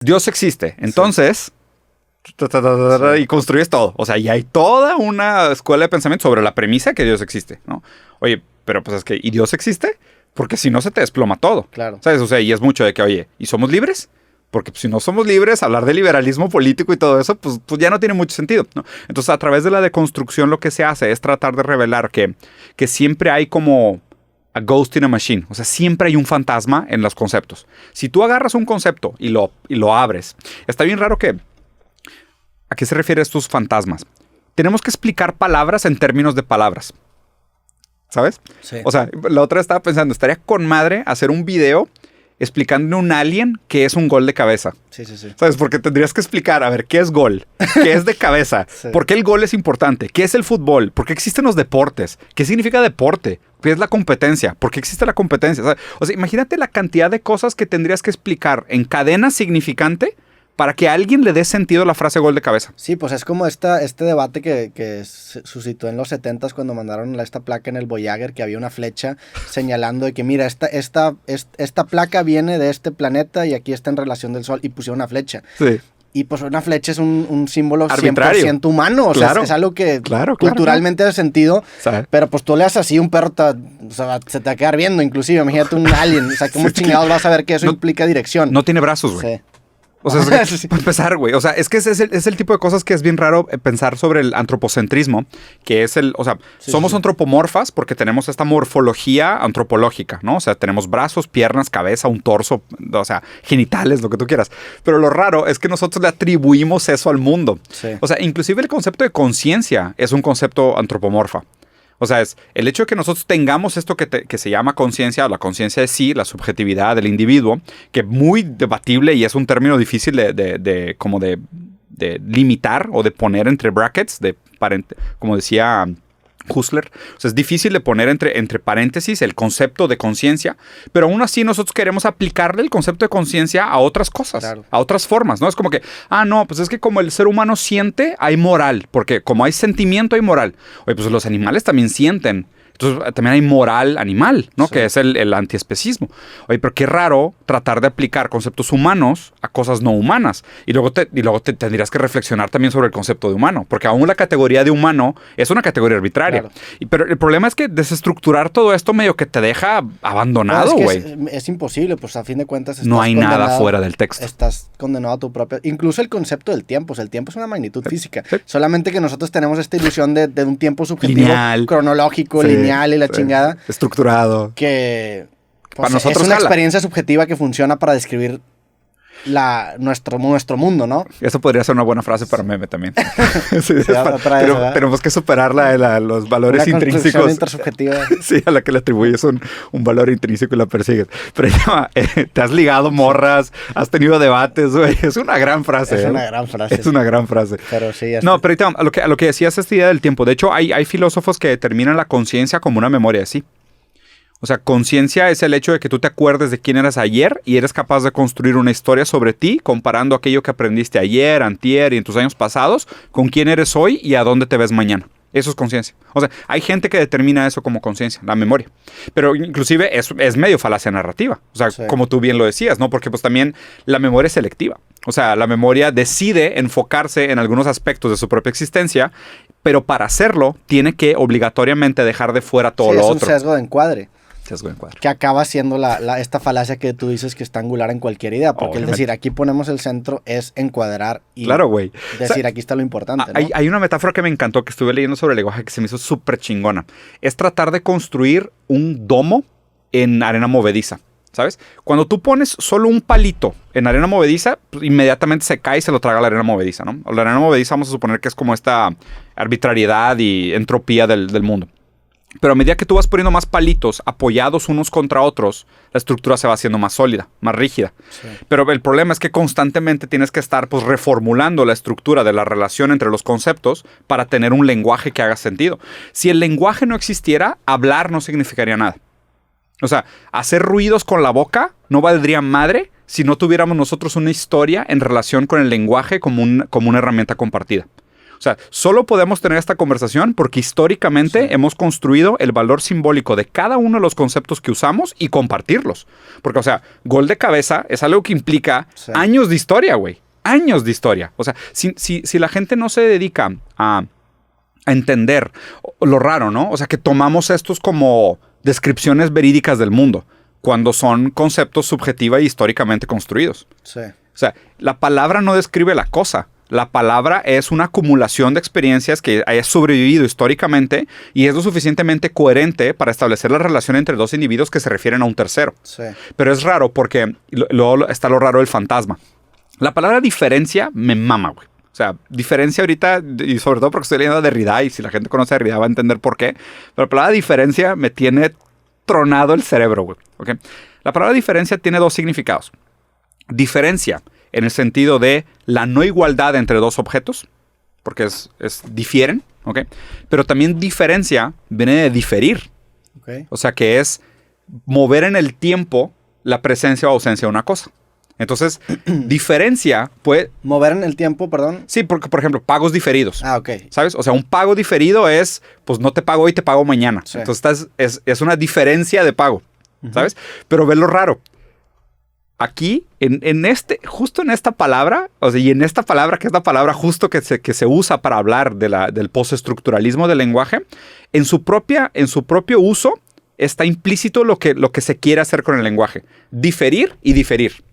Dios existe. Entonces, y construyes todo. O sea, y hay toda una escuela de pensamiento sobre la premisa que Dios existe, ¿no? Oye, pero pues es que, ¿y Dios existe? Porque si no se te desploma todo. Claro. ¿Sabes? O sea, y es mucho de que, oye, ¿y somos libres? Porque pues, si no somos libres, hablar de liberalismo político y todo eso, pues ya no tiene mucho sentido, ¿no? Entonces, a través de la deconstrucción lo que se hace es tratar de revelar que siempre hay como a ghost in a machine. O sea, siempre hay un fantasma en los conceptos. Si tú agarras un concepto y lo abres, está bien raro que... ¿A qué se refieren estos fantasmas? Tenemos que explicar palabras en términos de palabras. ¿Sabes? Sí. O sea, la otra estaba pensando, estaría con madre hacer un video explicando a un alien qué es un gol de cabeza. Sí. ¿Sabes? Porque tendrías que explicar, a ver, ¿qué es gol? ¿Qué es de cabeza? Sí. ¿Por qué el gol es importante? ¿Qué es el fútbol? ¿Por qué existen los deportes? ¿Qué significa deporte? ¿Qué es la competencia? ¿Por qué existe la competencia? O sea, imagínate la cantidad de cosas que tendrías que explicar en cadena significante para que a alguien le dé sentido la frase gol de cabeza. Sí, pues es como este debate que se suscitó en los 70s cuando mandaron esta placa en el Voyager, que había una flecha señalando de que mira, esta placa viene de este planeta y aquí está en relación del Sol, y pusieron una flecha. Sí. Y pues una flecha es un símbolo arbitrario. 100% humano, o claro. sea, es algo que claro, culturalmente hace sentido, ¿sabes? Pero pues tú le haces así, un perro o sea, se te va a quedar viendo, inclusive, imagínate un alien, o sea, ¿cómo chingados vas a ver que eso implica dirección? No tiene brazos, güey. Sí. O sea, para empezar, güey. O sea, es que es el tipo de cosas que es bien raro pensar sobre el antropocentrismo, que es o sea, somos antropomorfas porque tenemos esta morfología antropológica, ¿no? O sea, tenemos brazos, piernas, cabeza, un torso, o sea, genitales, lo que tú quieras. Pero lo raro es que nosotros le atribuimos eso al mundo. Sí. O sea, inclusive el concepto de conciencia es un concepto antropomorfa. O sea, es el hecho de que nosotros tengamos esto que se llama conciencia, la conciencia de sí, la subjetividad del individuo, que es muy debatible y es un término difícil de limitar o de poner entre brackets, como decía Husserl. O sea, es difícil de poner entre paréntesis el concepto de conciencia, pero aún así nosotros queremos aplicarle el concepto de conciencia a otras cosas, claro, a otras formas, ¿no? Es como que, no, pues es que como el ser humano siente, hay moral, porque como hay sentimiento, hay moral. Oye, pues los animales también sienten. Entonces también hay moral animal, ¿no? Sí. Que es el antiespecismo. Oye, pero qué raro tratar de aplicar conceptos humanos a cosas no humanas. Y luego te tendrías que reflexionar también sobre el concepto de humano, porque aún la categoría de humano es una categoría arbitraria. Claro. Pero el problema es que desestructurar todo esto medio que te deja abandonado, güey. Es imposible, pues a fin de cuentas estás no hay nada fuera del texto. Estás condenado a tu propia... Incluso el concepto del tiempo. O sea, el tiempo es una magnitud física. Sí. Solamente que nosotros tenemos esta ilusión de un tiempo subjetivo, lineal, cronológico, lineal y la chingada. Estructurado. Que pues, para nosotros es una experiencia subjetiva que funciona para describir nuestro mundo, ¿no? Eso podría ser una buena frase para meme también. Sí, pero tenemos que superar los valores intrínsecos. Intersubjetiva. Sí, a la que le atribuyes un valor intrínseco y la persigues. Pero te has ligado morras, has tenido debates, güey. Es una gran frase. Es una gran frase. Es una gran frase. Pero sí. No, pero a lo que decías es esta idea del tiempo. De hecho, hay filósofos que determinan la conciencia como una memoria, sí. O sea, conciencia es el hecho de que tú te acuerdes de quién eras ayer y eres capaz de construir una historia sobre ti comparando aquello que aprendiste ayer, antier y en tus años pasados con quién eres hoy y a dónde te ves mañana. Eso es conciencia. O sea, hay gente que determina eso como conciencia, la memoria. Pero inclusive es medio falacia narrativa. O sea, sí, como tú bien lo decías, ¿no? Porque pues también la memoria es selectiva. O sea, la memoria decide enfocarse en algunos aspectos de su propia existencia, pero para hacerlo tiene que obligatoriamente dejar de fuera todo lo otro. Es un sesgo de encuadre. Sesgo de encuadre. Que acaba siendo esta falacia que tú dices que está angular en cualquier idea. Porque es decir, aquí ponemos el centro, es encuadrar y claro, güey. Decir, o sea, aquí está lo importante, ¿no? Hay una metáfora que me encantó, que estuve leyendo sobre el lenguaje, que se me hizo súper chingona. Es tratar de construir un domo en arena movediza, ¿sabes? Cuando tú pones solo un palito en arena movediza, pues, inmediatamente se cae y se lo traga la arena movediza, ¿no? La arena movediza vamos a suponer que es como esta arbitrariedad y entropía del mundo. Pero a medida que tú vas poniendo más palitos apoyados unos contra otros, la estructura se va haciendo más sólida, más rígida. Sí. Pero el problema es que constantemente tienes que estar pues, reformulando la estructura de la relación entre los conceptos para tener un lenguaje que haga sentido. Si el lenguaje no existiera, hablar no significaría nada. O sea, hacer ruidos con la boca no valdría madre si no tuviéramos nosotros una historia en relación con el lenguaje como una herramienta compartida. O O sea, solo podemos tener esta conversación porque históricamente hemos construido el valor simbólico de cada uno de los conceptos que usamos y compartirlos. Porque, o sea, gol de cabeza es algo que implica años de historia, güey. Años de historia. O sea, si la gente no se dedica a entender lo raro, ¿no? O sea, que tomamos estos como descripciones verídicas del mundo cuando son conceptos subjetiva y históricamente construidos. Sí. O sea, la palabra no describe la cosa. La palabra es una acumulación de experiencias que haya sobrevivido históricamente y es lo suficientemente coherente para establecer la relación entre dos individuos que se refieren a un tercero. Sí. Pero es raro porque luego está lo raro del fantasma. La palabra diferencia me mama, güey. O sea, diferencia ahorita, y sobre todo porque estoy leyendo a Derrida, y si la gente conoce a Derrida va a entender por qué. Pero la palabra diferencia me tiene tronado el cerebro, güey. ¿Okay? La palabra diferencia tiene dos significados. Diferencia en el sentido de la no igualdad entre dos objetos, porque difieren, ¿ok? Pero también diferencia viene de diferir. Okay. O sea, que es mover en el tiempo la presencia o ausencia de una cosa. Entonces, diferencia puede... ¿Mover en el tiempo, perdón? Sí, porque, por ejemplo, pagos diferidos. Ah, ok. ¿Sabes? O sea, un pago diferido es, pues no te pago hoy, te pago mañana. Sí. Entonces, es una diferencia de pago, ¿sabes? Pero ve lo raro. Aquí, justo en esta palabra, o sea, y en esta palabra, que es la palabra justo que se usa para hablar del postestructuralismo del lenguaje, en su propio uso está implícito lo que se quiere hacer con el lenguaje. Diferir y diferir.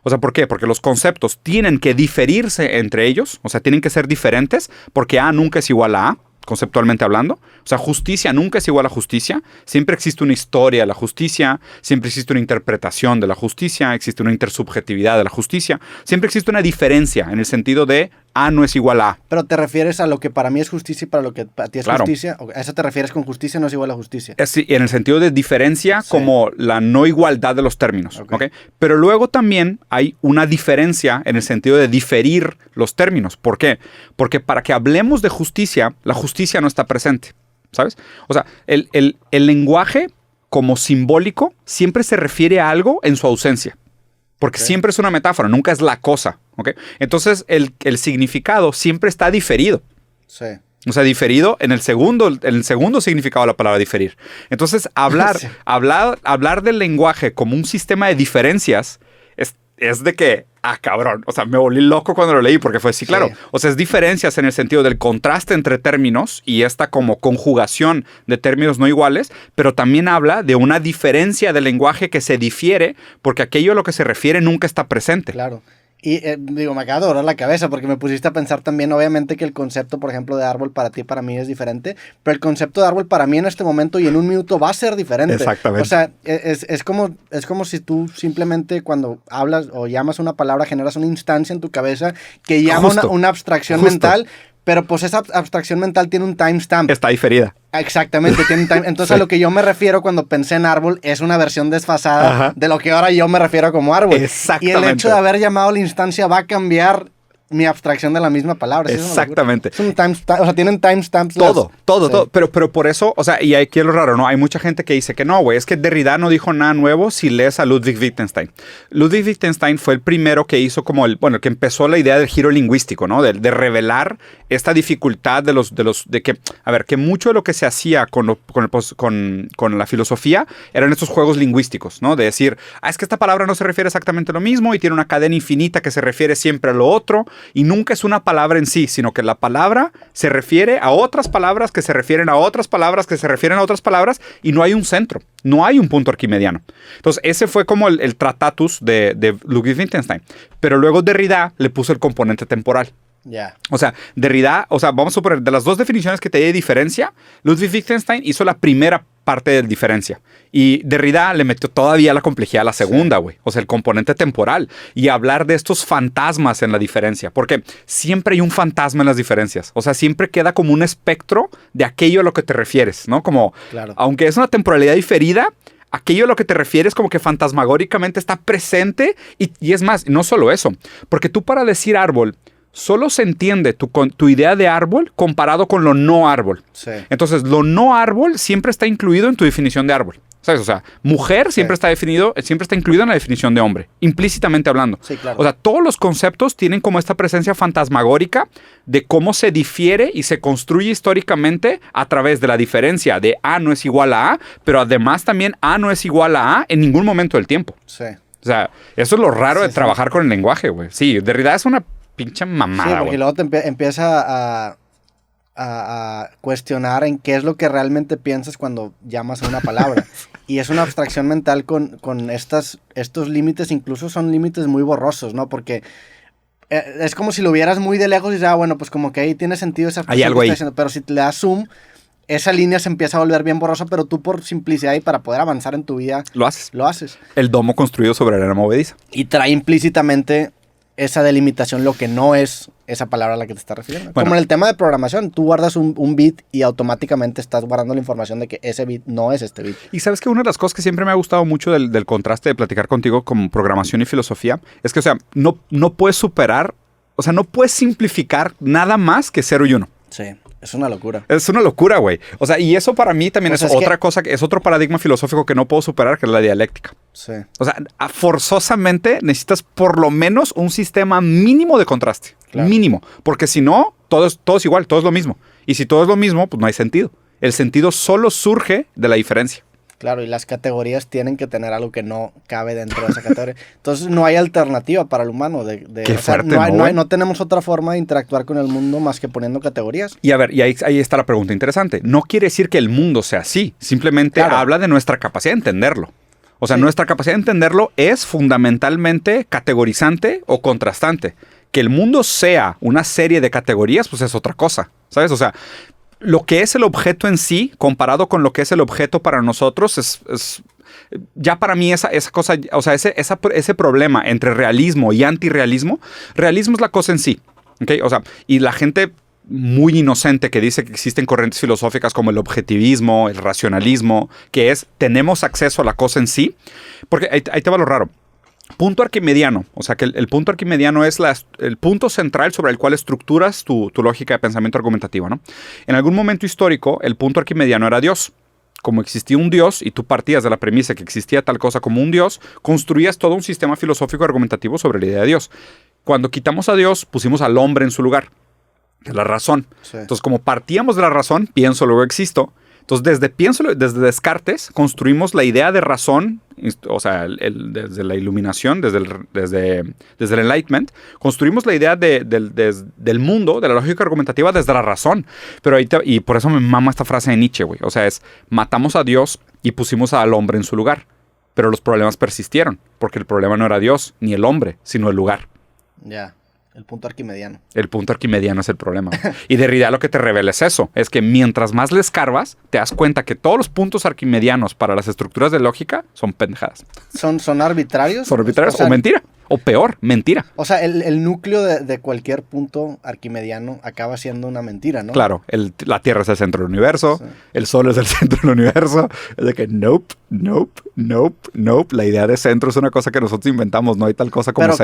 O sea, ¿por qué? Porque los conceptos tienen que diferirse entre ellos, o sea, tienen que ser diferentes, porque A nunca es igual a A, conceptualmente hablando. O sea, justicia nunca es igual a justicia. Siempre existe una historia de la justicia, siempre existe una interpretación de la justicia, existe una intersubjetividad de la justicia. Siempre existe una diferencia en el sentido de A no es igual a A. Pero te refieres a lo que para mí es justicia y para lo que para ti es Claro. justicia. ¿A eso te refieres con justicia no es igual a justicia? Sí, en el sentido de diferencia, como la no igualdad de los términos. ¿Okay? Pero luego también hay una diferencia en el sentido de diferir los términos. ¿Por qué? Porque para que hablemos de justicia, la justicia no está presente. ¿Sabes? O sea, el lenguaje como simbólico siempre se refiere a algo en su ausencia. Porque siempre es una metáfora, nunca es la cosa. ¿Okay? Entonces, el significado siempre está diferido. Sí. O sea, diferido en el segundo significado de la palabra diferir. Entonces, hablar del lenguaje como un sistema de diferencias es de que, cabrón. O sea, me volví loco cuando lo leí porque fue sí, claro. O sea, es diferencias en el sentido del contraste entre términos y esta como conjugación de términos no iguales, pero también habla de una diferencia del lenguaje que se difiere porque aquello a lo que se refiere nunca está presente. Claro. Y digo, me acaba de doler la cabeza porque me pusiste a pensar también, obviamente, que el concepto, por ejemplo, de árbol para ti y para mí es diferente, pero el concepto de árbol para mí en este momento y en un minuto va a ser diferente. Exactamente. O sea, es como si tú simplemente cuando hablas o llamas una palabra generas una instancia en tu cabeza que llama una abstracción mental, pero pues esa abstracción mental tiene un timestamp. Está diferida. Exactamente, tiene un time. Entonces a lo que yo me refiero cuando pensé en árbol es una versión desfasada de lo que ahora yo me refiero como árbol. Exactamente. Y el hecho de haber llamado la instancia va a cambiar mi abstracción de la misma palabra. Exactamente. Es un timestamp, o sea, tienen timestamps. Todo. Pero por eso, o sea, y aquí es lo raro, ¿no? Hay mucha gente que dice que no, güey, es que Derrida no dijo nada nuevo si lees a Ludwig Wittgenstein. Ludwig Wittgenstein fue el primero que hizo como que empezó la idea del giro lingüístico, ¿no? De revelar esta dificultad de que, a ver, que mucho de lo que se hacía con la filosofía eran estos juegos lingüísticos, ¿no? De decir, es que esta palabra no se refiere exactamente a lo mismo y tiene una cadena infinita que se refiere siempre a lo otro. Y nunca es una palabra en sí, sino que la palabra se refiere a otras palabras que se refieren a otras palabras que se refieren a otras palabras y no hay un centro, no hay un punto arquimediano. Entonces ese fue como el tratatus de Ludwig Wittgenstein. Pero luego Derrida le puso el componente temporal. Yeah. O sea, Derrida, vamos a suponer, de las dos definiciones que te di de diferencia, Ludwig Wittgenstein hizo la primera parte de diferencia. Y Derrida le metió todavía la complejidad a la segunda, güey. O sea, el componente temporal. Y hablar de estos fantasmas en la diferencia. Porque siempre hay un fantasma en las diferencias. O sea, siempre queda como un espectro de aquello a lo que te refieres, ¿no? Como, aunque es una temporalidad diferida, aquello a lo que te refieres como que fantasmagóricamente está presente. Y es más, no solo eso. Porque tú para decir árbol, solo se entiende tu idea de árbol comparado con lo no árbol. Sí. Entonces, lo no árbol siempre está incluido en tu definición de árbol. ¿Sabes? O sea, mujer siempre está definido, siempre está incluida en la definición de hombre, implícitamente hablando. Sí, claro. O sea, todos los conceptos tienen como esta presencia fantasmagórica de cómo se difiere y se construye históricamente a través de la diferencia de A no es igual a A, pero además también A no es igual a A en ningún momento del tiempo. Sí. O sea, eso es lo raro de Sí. trabajar con el lenguaje, güey. Sí, Derrida es una pinche Sí, mamada, porque güey. luego te empieza a cuestionar en qué es lo que realmente piensas cuando llamas a una palabra. Y es una abstracción mental con estos límites, incluso son límites muy borrosos, ¿no? Porque es como si lo vieras muy de lejos y dices, bueno, pues como que ahí tiene sentido esa Hay algo que ahí. está diciendo. Pero si le das zoom, esa línea se empieza a volver bien borrosa, pero tú por simplicidad y para poder avanzar en tu vida, Lo haces. lo haces. El domo construido sobre arena movediza. Y trae implícitamente esa delimitación, lo que no es esa palabra a la que te estás refiriendo. Bueno. Como en el tema de programación, tú guardas un bit y automáticamente estás guardando la información de que ese bit no es este bit. Y sabes que una de las cosas que siempre me ha gustado mucho del contraste de platicar contigo como programación y filosofía es que, o sea, no puedes superar, o sea, no puedes simplificar nada más que 0 y 1. Sí, es una locura. Es una locura, güey. O sea, y eso para mí también O sea, es otra cosa, es otro paradigma filosófico que no puedo superar, que es la dialéctica. Sí. O sea, forzosamente necesitas por lo menos un sistema mínimo de contraste. Claro. Mínimo. Porque si no, todo es igual, todo es lo mismo. Y si todo es lo mismo, pues no hay sentido. El sentido solo surge de la diferencia. Claro, y las categorías tienen que tener algo que no cabe dentro de esa categoría. Entonces no hay alternativa para el humano. Qué fuerte, no tenemos otra forma de interactuar con el mundo más que poniendo categorías. Y a ver, y ahí está la pregunta interesante. No quiere decir que el mundo sea así. Simplemente Claro. habla de nuestra capacidad de entenderlo. O sea, Sí. nuestra capacidad de entenderlo es fundamentalmente categorizante o contrastante. Que el mundo sea una serie de categorías, pues es otra cosa. ¿Sabes? O sea, lo que es el objeto en sí, comparado con lo que es el objeto para nosotros, es ya para mí esa cosa, o sea, ese problema entre realismo y antirrealismo, realismo es la cosa en sí, ¿ok? O sea, y la gente muy inocente que dice que existen corrientes filosóficas como el objetivismo, el racionalismo, que es, tenemos acceso a la cosa en sí, porque ahí te va lo raro. Punto arquimediano, o sea que el punto arquimediano es el punto central sobre el cual estructuras tu lógica de pensamiento argumentativo, ¿no? En algún momento histórico, el punto arquimediano era Dios. Como existía un Dios y tú partías de la premisa que existía tal cosa como un Dios, construías todo un sistema filosófico argumentativo sobre la idea de Dios. Cuando quitamos a Dios, pusimos al hombre en su lugar, que es la razón. Sí. Entonces, como partíamos de la razón, pienso, luego existo. Entonces, desde Descartes, construimos la idea de razón, o sea, desde la iluminación, desde el Enlightenment, construimos la idea del mundo, de la lógica argumentativa, desde la razón. Pero y por eso me mama esta frase de Nietzsche, güey. O sea, matamos a Dios y pusimos al hombre en su lugar. Pero los problemas persistieron, porque el problema no era Dios ni el hombre, sino el lugar. Ya, el punto arquimediano. El punto arquimediano es el problema. Y Derrida lo que te revela es eso. Es que mientras más le escarbas, te das cuenta que todos los puntos arquimedianos para las estructuras de lógica son pendejadas. ¿Son arbitrarios? Son arbitrarios O sea, o mentira. O peor, mentira. O sea, el núcleo de cualquier punto arquimediano acaba siendo una mentira, ¿no? Claro, la Tierra es el centro del universo. Sí. El Sol es el centro del universo. Es de que nope. La idea de centro es una cosa que nosotros inventamos. No hay tal cosa como Pero centro.